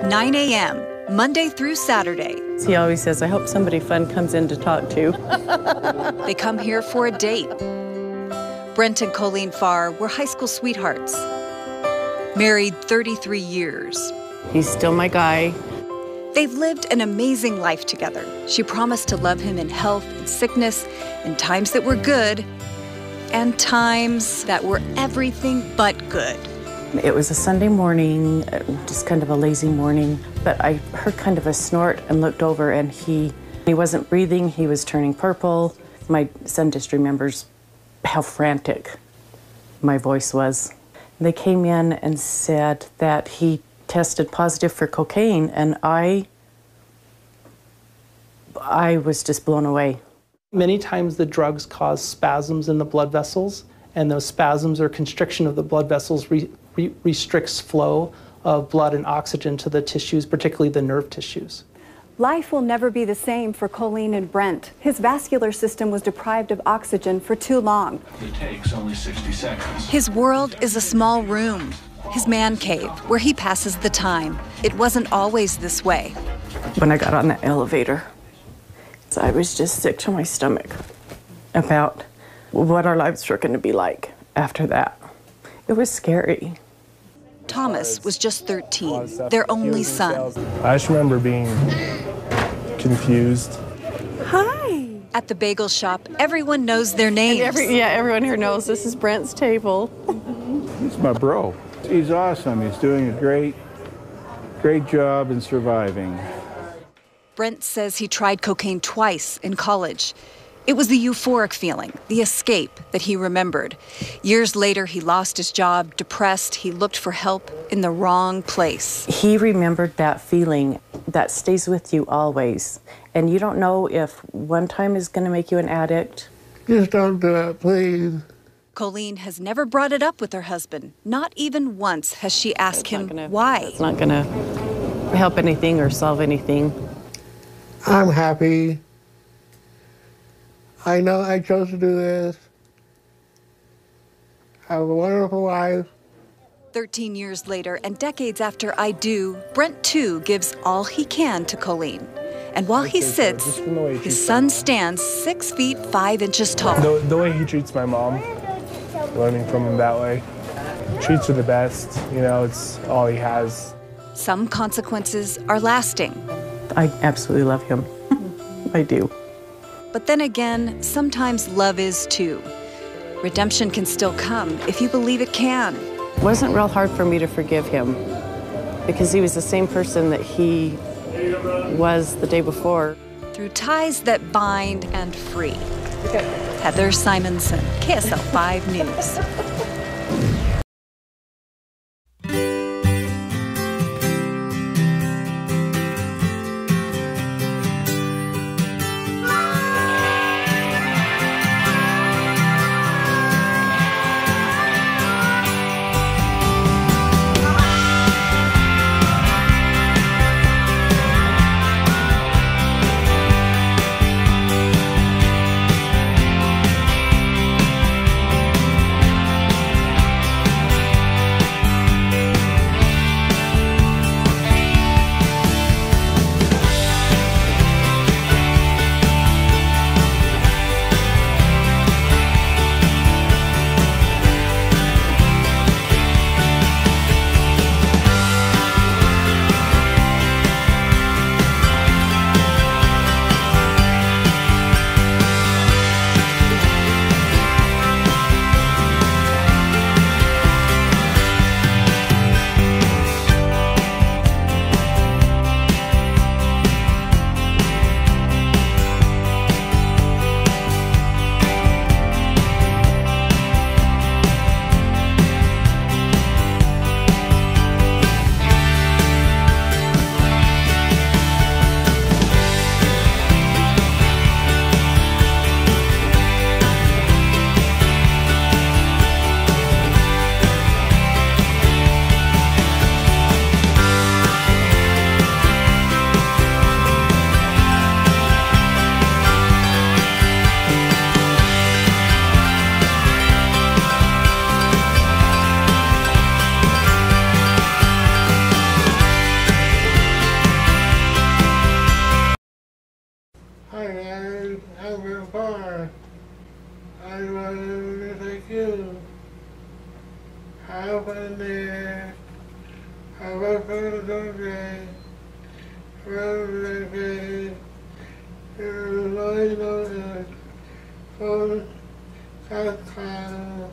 9 a.m., Monday through Saturday. He always says, I hope somebody fun comes in to talk to. They come here for a date. Brent and Colleen Farr were high school sweethearts. Married 33 years. He's still my guy. They've lived an amazing life together. She promised to love him in health and sickness, in times that were good, and times that were everything but good. It was a Sunday morning, just kind of a lazy morning, but I heard kind of a snort and looked over, and he wasn't breathing, he was turning purple. My son just remembers how frantic my voice was. They came in and said that he tested positive for cocaine, and I was just blown away. Many times the drugs cause spasms in the blood vessels, and those spasms or constriction of the blood vessels restricts flow of blood and oxygen to the tissues, particularly the nerve tissues. Life will never be the same for Colleen and Brent. His vascular system was deprived of oxygen for too long. It takes only 60 seconds. His world is a small room, his man cave, where he passes the time. It wasn't always this way. When I got on the elevator, I was just sick to my stomach about what our lives were going to be like after that. It was scary. Thomas was just 13, their only son. I just remember being confused. Hi. At the bagel shop, everyone knows their names. Everyone here knows this is Brent's table. He's my bro. He's awesome. He's doing a great job in surviving. Brent says he tried cocaine twice in college. It was the euphoric feeling, the escape that he remembered. Years later, he lost his job, depressed. He looked for help in the wrong place. He remembered that feeling that stays with you always. And you don't know if one time is going to make you an addict. Just don't do it, please. Colleen has never brought it up with her husband. Not even once has she asked him why. It's not going to help anything or solve anything. I'm happy. I know I chose to do this. I have a wonderful life. 13 years later, and decades after I Do, Brent too gives all he can to Colleen. And while he sits, his son stands 6 feet 5 inches tall. The way he treats my mom, learning from him that way. Treats her the best, you know, it's all he has. Some consequences are lasting. I absolutely love him. I do. But then again, sometimes love is too. Redemption can still come if you believe it can. It wasn't real hard for me to forgive him because he was the same person that he was the day before. Through ties that bind and free. Heather Simonson, KSL 5 News. Up in there, I was going to day, really lying on the phone, got clown.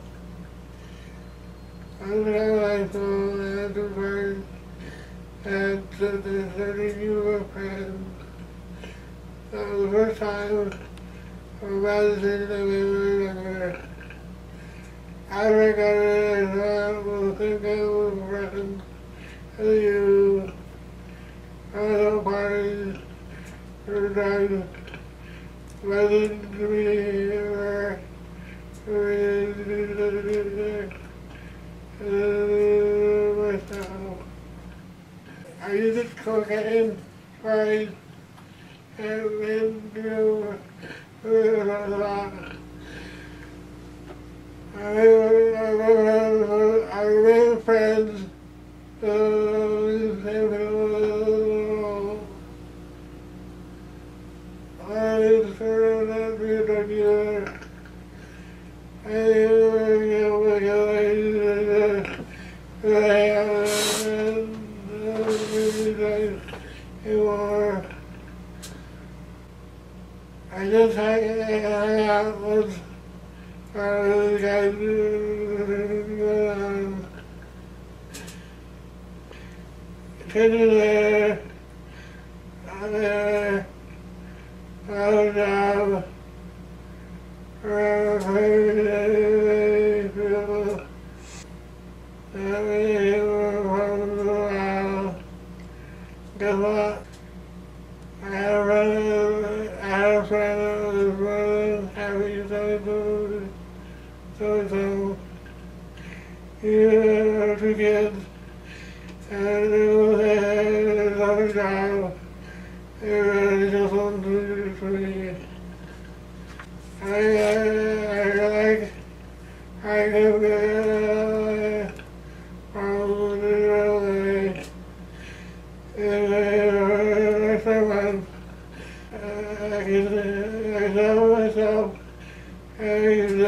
I was on my phone, I had to burn, and the 30 new friends. That was the first time I was in the river. I regarded I will think I was friends of you. I was parties for drugs, wasn't to be here. Myself. I used cocaine twice and then to I made friends. I sort of be together. I just hang out with the guys sitting there, I was job, guess what? I had a friend that was running happy so he had 2 kids and they had another job. They really just wanted to do it for me. I can get from the railway. Next time I can tell myself and I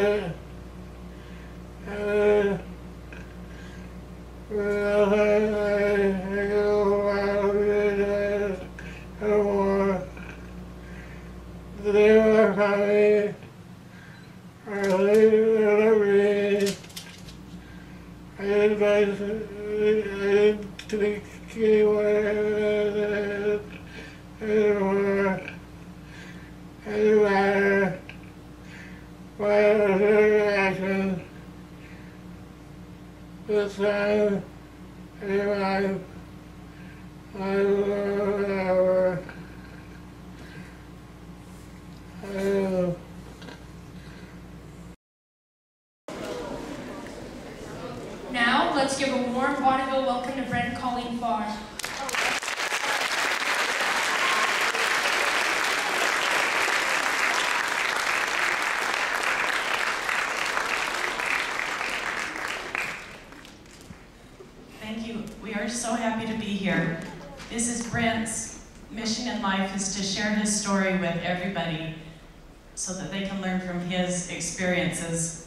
go out and more. The day of my family, I live I didn't think anywhere anymore. It didn't matter what action. This time in life, I will never. Now, let's give a warm vaudeville welcome to Brent Farr. Thank you. We are so happy to be here. This is Brent's mission in life, is to share his story with everybody so that they can learn from his experiences.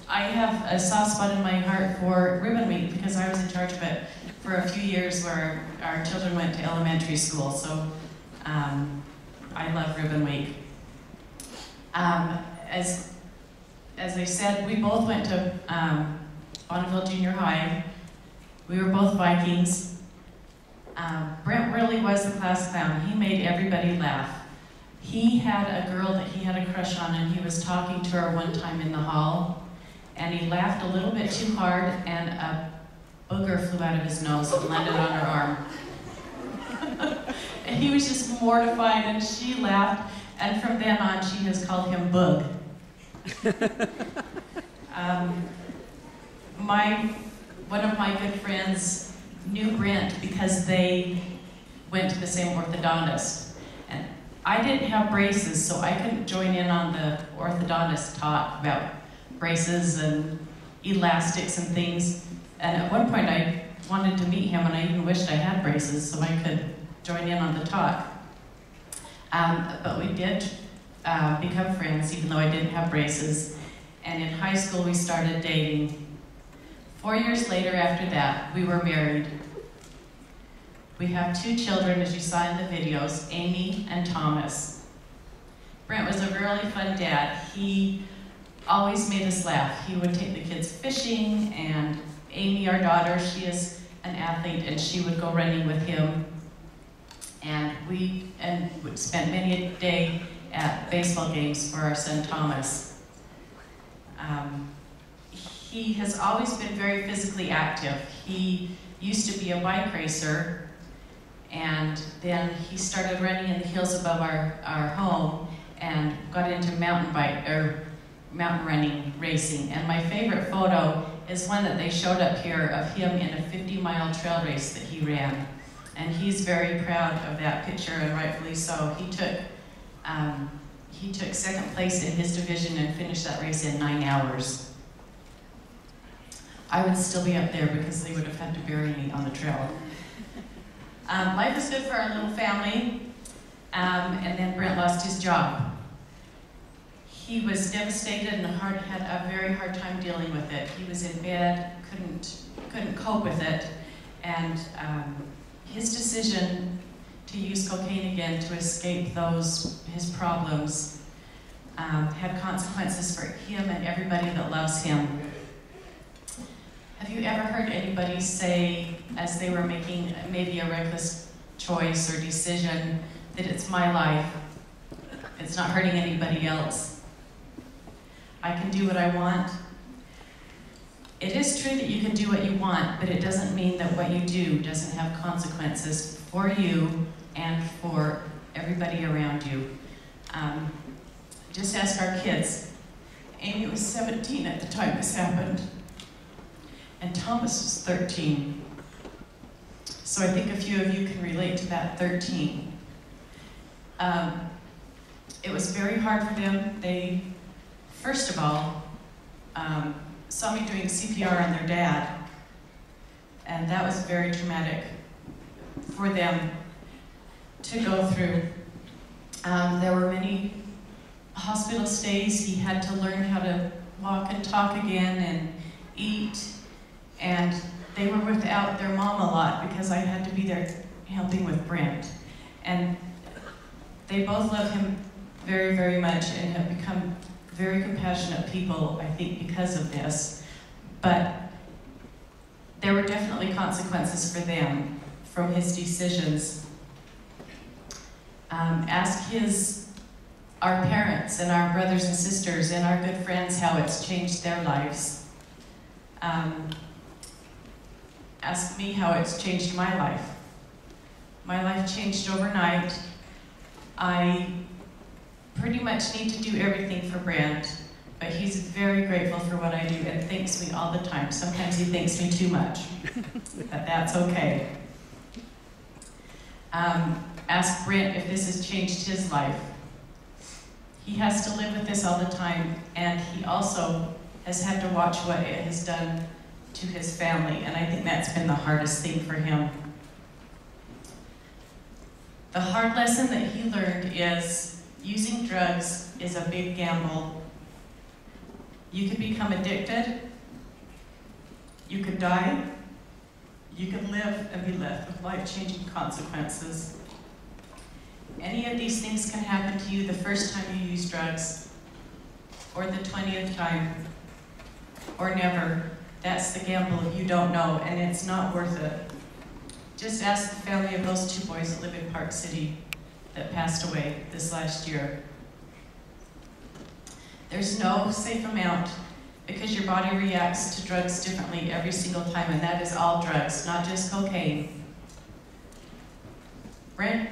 I have a soft spot in my heart for Ribbon Week because I was in charge of it for a few years where our children went to elementary school, so I love Ribbon Week. As I said, we both went to Bonneville Junior High. We were both Vikings. Brent really was the class clown. He made everybody laugh. He had a girl that he had a crush on, and he was talking to her one time in the hall, and he laughed a little bit too hard, and a booger flew out of his nose and landed on her arm. And he was just mortified, and she laughed, and from then on she has called him Boog. One of my good friends knew Brent because they went to the same orthodontist. And I didn't have braces, so I couldn't join in on the orthodontist talk about braces and elastics and things. And at one point I wanted to meet him, and I even wished I had braces so I could join in on the talk. But we did become friends, even though I didn't have braces. And in high school we started dating. 4 years later after that, we were married. We have 2 children, as you saw in the videos, Amy and Thomas. Brent was a really fun dad. He always made us laugh. He would take the kids fishing, and Amy, our daughter, she is an athlete, and she would go running with him. And we would spend many a day at baseball games for our son Thomas. He has always been very physically active. He used to be a bike racer, and then he started running in the hills above our home and got into mountain running racing. And my favorite photo is one that they showed up here of him in a 50-mile trail race that he ran. And he's very proud of that picture, and rightfully so. He took second place in his division and finished that race in 9 hours. I would still be up there because they would have had to bury me on the trail. Life was good for our little family, and then Brent lost his job. He was devastated and had a very hard time dealing with it. He was in bed, couldn't cope with it, and his decision to use cocaine again to escape his problems had consequences for him and everybody that loves him. Have you ever heard anybody say, as they were making maybe a reckless choice or decision, that it's my life, it's not hurting anybody else, I can do what I want? It is true that you can do what you want, but it doesn't mean that what you do doesn't have consequences for you and for everybody around you. Just ask our kids. Amy was 17 at the time this happened, and Thomas was 13. So I think a few of you can relate to that 13. It was very hard for them. They, first of all, saw me doing CPR on their dad, and that was very traumatic for them to go through. There were many hospital stays. He had to learn how to walk and talk again and eat, and they were without their mom a lot because I had to be there helping with Brent. And they both love him very, very much and have become very compassionate people, I think, because of this. But there were definitely consequences for them from his decisions. Ask our parents and our brothers and sisters and our good friends how it's changed their lives. Ask me how it's changed my life. My life changed overnight. I pretty much need to do everything for Brent, but he's very grateful for what I do and thanks me all the time. Sometimes he thanks me too much, but that's okay. Ask Brent if this has changed his life. He has to live with this all the time, and he also has had to watch what it has done to his family, and I think that's been the hardest thing for him. The hard lesson that he learned is using drugs is a big gamble. You could become addicted, you could die, you could live and be left with life-changing consequences. Any of these things can happen to you the first time you use drugs, or the 20th time, or never. That's the gamble if you don't know, and it's not worth it. Just ask the family of those 2 boys that live in Park City that passed away this last year. There's no safe amount because your body reacts to drugs differently every single time, and that is all drugs, not just cocaine. Brent,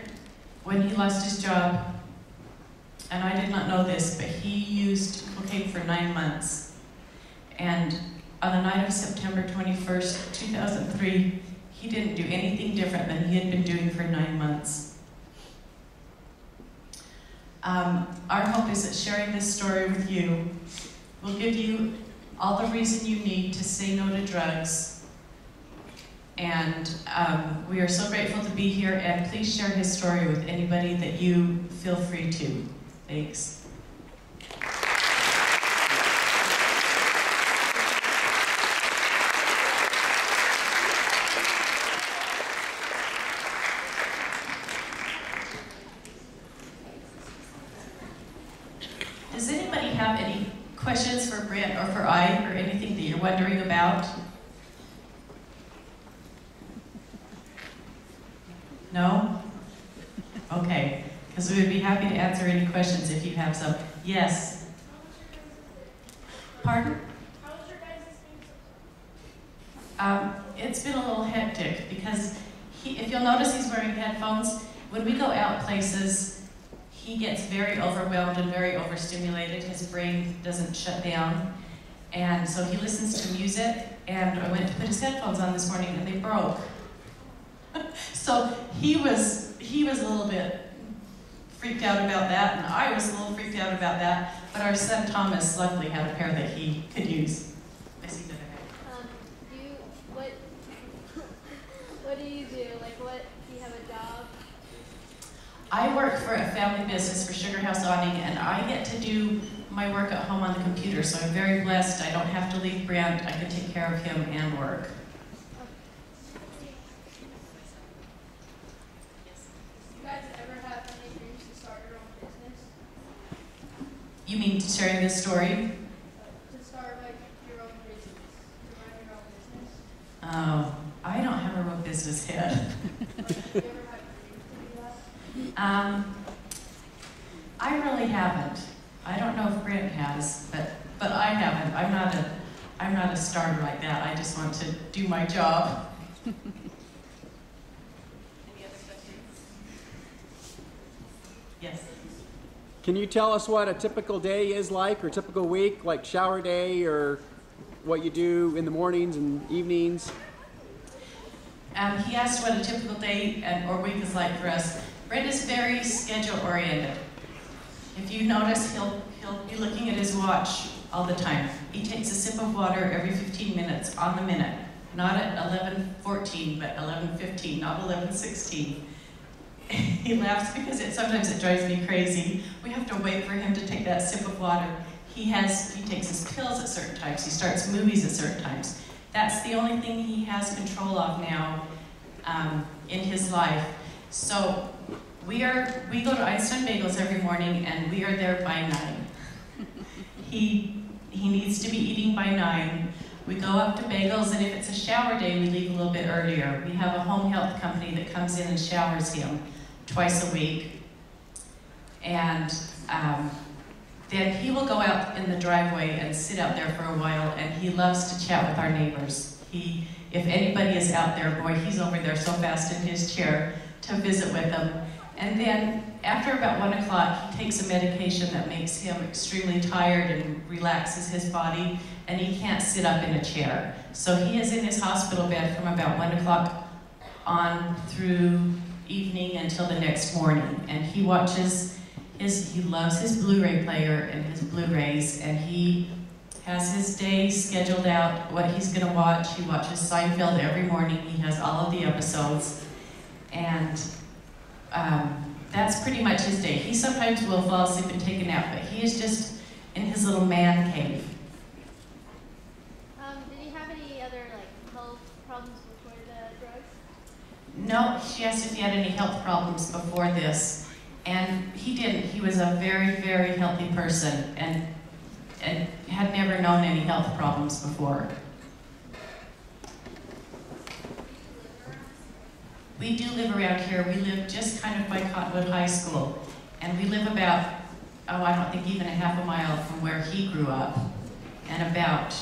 when he lost his job, and I did not know this, but he used cocaine for 9 months. And on the night of September 21st, 2003, he didn't do anything different than he had been doing for 9 months. Our hope is that sharing this story with you will give you all the reason you need to say no to drugs. And we are so grateful to be here, and please share his story with anybody that you feel free to. Thanks. wondering about? No? Okay, because we would be happy to answer any questions if you have some. Yes? Pardon? It's been a little hectic because if you'll notice, he's wearing headphones. When we go out places, he gets very overwhelmed and very overstimulated. His brain doesn't shut down. And so he listens to music, and I went to put his headphones on this morning and they broke. So he was a little bit freaked out about that, and I was a little freaked out about that, but our son Thomas luckily had a pair that he could use. I see that. What do you do? Like, do you have a job? I work for a family business for Sugar House Awning, and I get to do my work at home on the computer, so I'm very blessed. I don't have to leave Brent. I can take care of him and work. You guys ever have any dreams to start your own business? You mean sharing this story? To start like your own business, to run your own business? Oh, I don't have a real business head. You ever have dreams to do that? I really haven't. I don't know if Brent has, but I haven't. I'm not a starter like that. I just want to do my job. Any other questions? Yes. Can you tell us what a typical day is like, or typical week, like shower day, or what you do in the mornings and evenings? He asked what a typical day or week is like for us. Brent is very schedule-oriented. If you notice, he'll be looking at his watch all the time. He takes a sip of water every 15 minutes on the minute. Not at 11:14, but 11:15, not 11:16. He laughs because sometimes it drives me crazy. We have to wait for him to take that sip of water. He takes his pills at certain times. He starts movies at certain times. That's the only thing he has control of now in his life. So we go to Einstein Bagels every morning, and we are there by 9. He needs to be eating by 9. We go up to Bagels, and if it's a shower day, we leave a little bit earlier. We have a home health company that comes in and showers him twice a week. And then he will go out in the driveway and sit out there for a while, and he loves to chat with our neighbors. If anybody is out there, boy, he's over there so fast in his chair to visit with them. And then after about 1 o'clock, he takes a medication that makes him extremely tired and relaxes his body, and he can't sit up in a chair. So he is in his hospital bed from about 1 o'clock on through evening until the next morning. And he loves his Blu-ray player and his Blu-rays, and he has his day scheduled out, what he's gonna watch. He watches Seinfeld every morning. He has all of the episodes. And that's pretty much his day. He sometimes will fall asleep and take a nap, but he is just in his little man cave. Did he have any other health problems before the drugs? No, she asked if he had any health problems before this, and he didn't. He was a very, very healthy person and had never known any health problems before. We do live around here. We live just kind of by Cottonwood High School, and we live about, I don't think even a half a mile from where he grew up, and about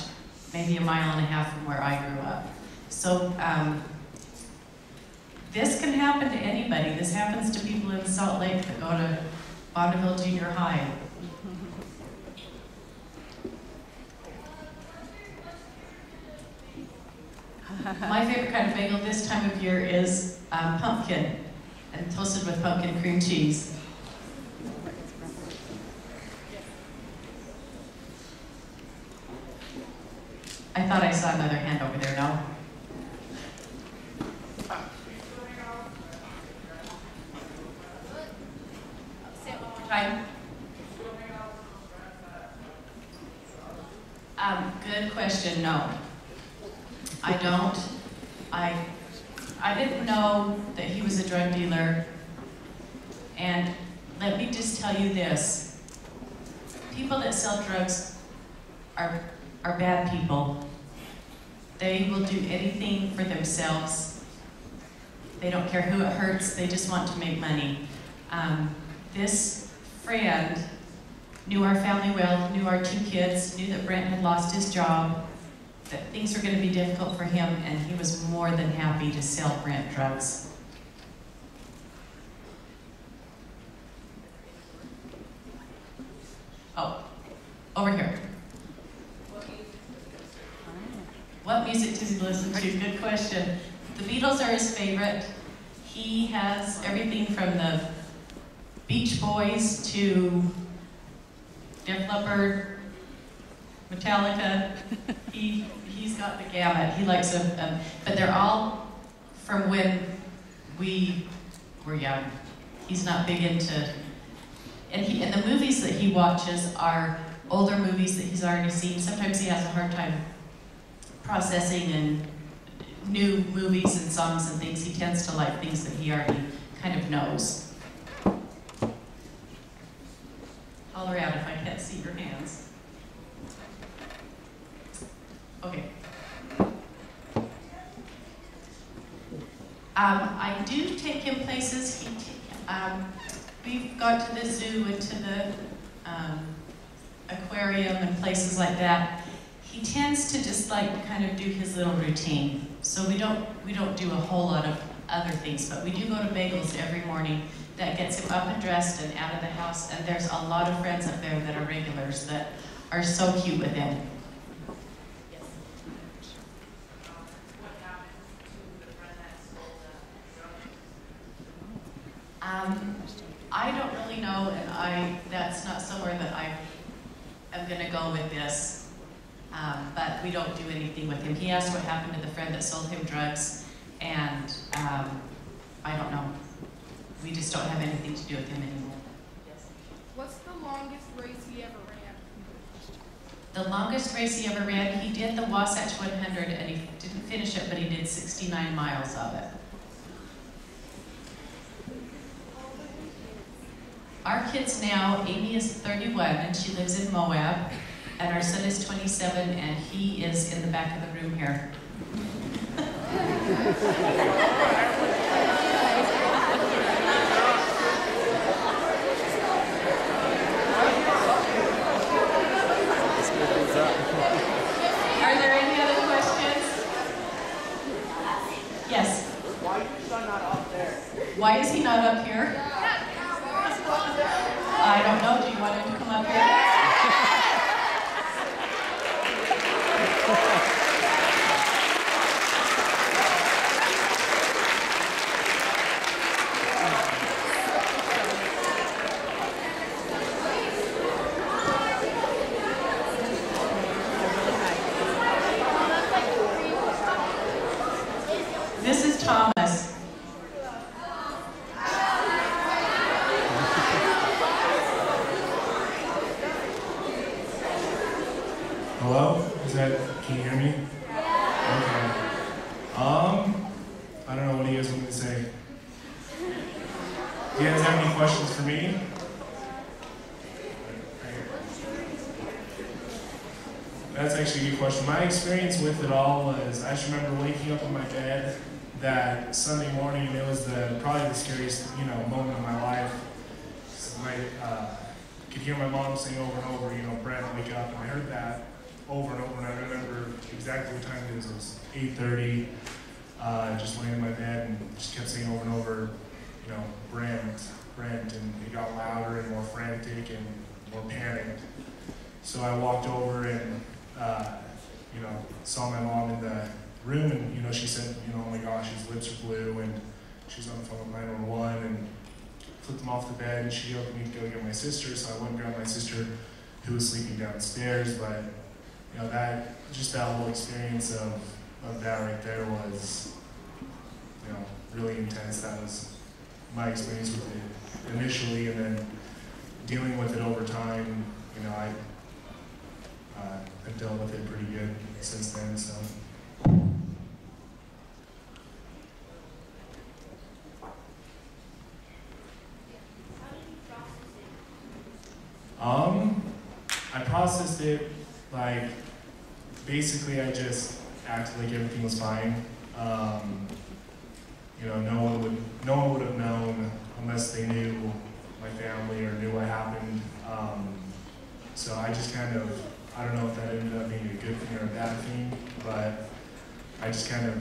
maybe 1.5 miles from where I grew up. So this can happen to anybody. This happens to people in Salt Lake that go to Bonneville Junior High. My favorite kind of bagel this time of year is pumpkin, and toasted with pumpkin cream cheese. I thought I saw another hand over there, no? Say it one more time. Good question, no. I don't. I didn't know that he was a drug dealer. And let me just tell you this. People that sell drugs are bad people. They will do anything for themselves. They don't care who it hurts, they just want to make money. This friend knew our family well, knew our 2 kids, knew that Brent had lost his job, that things were going to be difficult for him, and he was more than happy to sell Brent drugs. Oh, over here. What music does he listen to? Good question. The Beatles are his favorite. He has everything from the Beach Boys to Def Leppard, Metallica. He's got the gamut. He likes them, but they're all from when we were young. He's not big into, and the movies that he watches are older movies that he's already seen. Sometimes he has a hard time processing and new movies and songs and things. He tends to like things that he already kind of knows. Holler out if I can't see your hands. Okay. I do take him places. We've gone to the zoo and to the aquarium and places like that. He tends to just like kind of do his little routine. So we don't do a whole lot of other things, but we do go to bagels every morning. That gets him up and dressed and out of the house, and there's a lot of friends up there that are regulars that are so cute with him. I don't really know, and that's not somewhere that I am going to go with this, but we don't do anything with him. He asked what happened to the friend that sold him drugs, and I don't know. We just don't have anything to do with him anymore. Yes. What's the longest race he ever ran? The longest race he ever ran, he did the Wasatch 100, and he didn't finish it, but he did 69 miles of it. Our kids now, Amy is 31 and she lives in Moab, and our son is 27 and he is in the back of the room here. Are there any other questions? Yes? Why is your son not up there? Why is he not up here? I don't know. Do you want him to come up here? This is Thomas. Hello? Can you hear me? Okay. I don't know, what do you guys want me to say? Do you guys have any questions for me? That's actually a good question. My experience with it all was, I just remember waking up in my bed that Sunday morning, and it was probably the scariest, moment of my life. I could hear my mom saying over and over, Brent, wake up, and I heard that over and over, and I remember exactly what time it was. It was 8:30. Just laying in my bed and just kept saying over and over, Brent, and it got louder and more frantic and more panicked. So I walked over and, saw my mom in the room, and, she said, oh my gosh, his lips are blue, and she's on the phone with 911, and flipped him off the bed, and she yelled at me to go get my sister, so I went and grabbed my sister, who was sleeping downstairs. But that whole experience of that right there was, really intense. That was my experience with it initially, and then dealing with it over time. I've dealt with it pretty good since then. So. I processed it like, basically I just acted like everything was fine. You know, no one would have known unless they knew my family or knew what happened. So I just kind of, I don't know if that ended up being a good thing or a bad thing, but I just kind of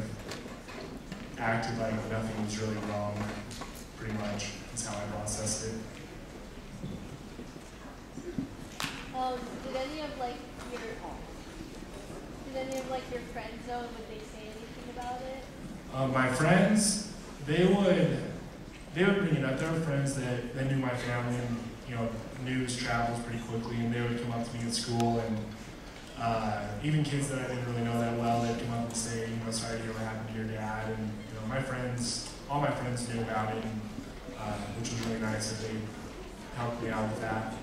acted like nothing was really wrong, pretty much. That's how I processed it. Did any of your friends know? Would they say anything about it? My friends, they would bring it up. There were friends that knew my family, and you know, news travels pretty quickly, and they would come up to me in school, and even kids that I didn't really know that well, they'd come up and say, you know, sorry to hear what happened to your dad, and you know, my friends, all my friends knew about it, and, which was really nice that they helped me out with that.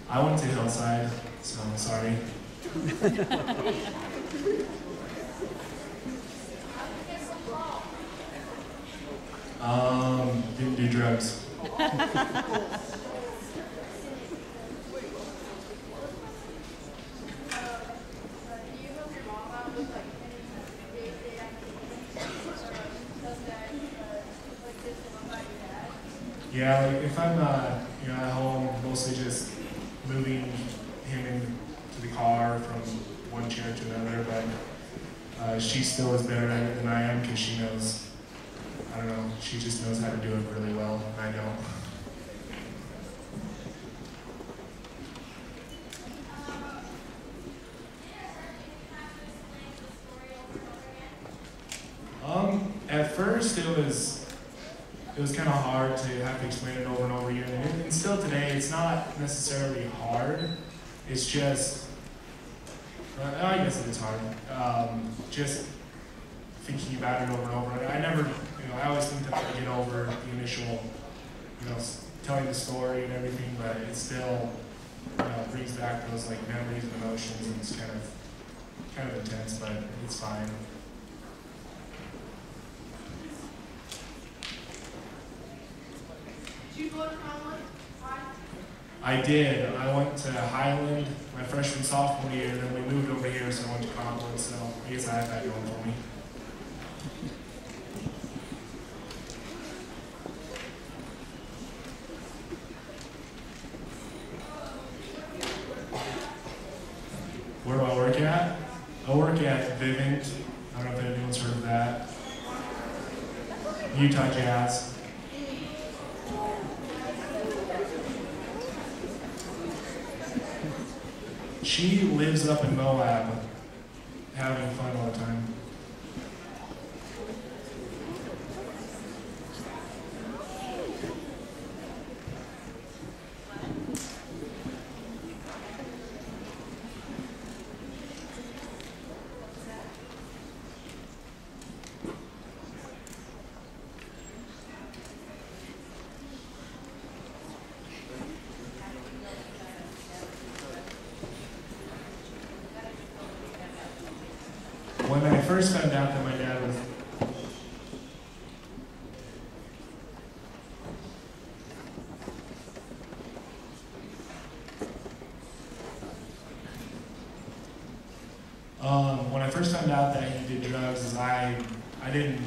I went to Hillside, so I'm sorry. Didn't do drugs. Yeah, like if I'm you know, at home, mostly just moving him into the car from one chair to another, but she still is better at it than I am because she knows, I don't know, she just knows how to do it really well, and I don't. At first it was kind of hard to have to explain it over and over again, and still today it's not necessarily hard, it's just, I guess it is hard, just thinking about it over and over. I never, you know, I always think that I get over the initial, you know, telling the story and everything, but it still, you know, brings back those like memories and emotions, and it's kind of intense, but it's fine. Did you go to Highland? I did. I went to Highland my freshman, sophomore year, and then we moved over here, so I went to Conklin, so I guess I have that going for me. Where do I work at? I work at Vivint. I don't know if anyone's heard of that. Utah Jazz. She lives up in Moab, having fun all the time. When I first found out that my dad was when I first found out that he did drugs, I didn't.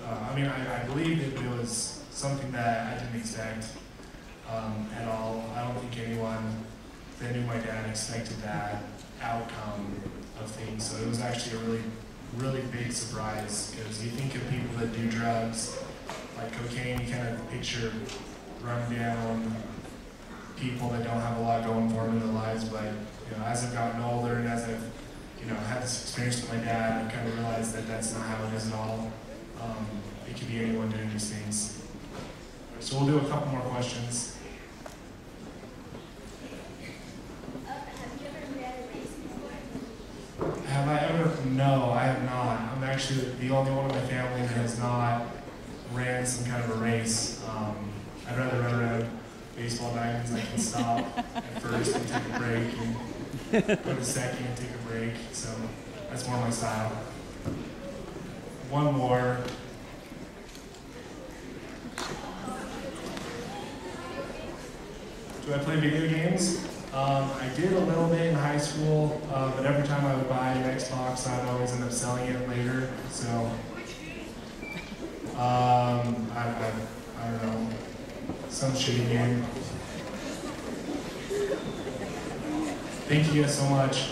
I believed it was something that I didn't expect at all. I don't think anyone that knew my dad expected that outcome of things. So it was actually a really, really big surprise, because you think of people that do drugs, like cocaine, you kind of picture run down people that don't have a lot going for them in their lives. But you know, as I've gotten older and as I've had this experience with my dad, I kind of realized that that's not how it is at all. It could be anyone doing these things. So we'll do a couple more questions. Have I ever? No, I have not. I'm actually the only one in my family that has not ran some kind of a race. I'd rather run around baseball diamonds. I can stop at first and take a break, and go to second and take a break. So that's more my style. One more. Do I play video games? I did a little bit in high school, but every time I would buy an Xbox, I'd always end up selling it later. So, I don't know, some shitty game. Thank you guys so much.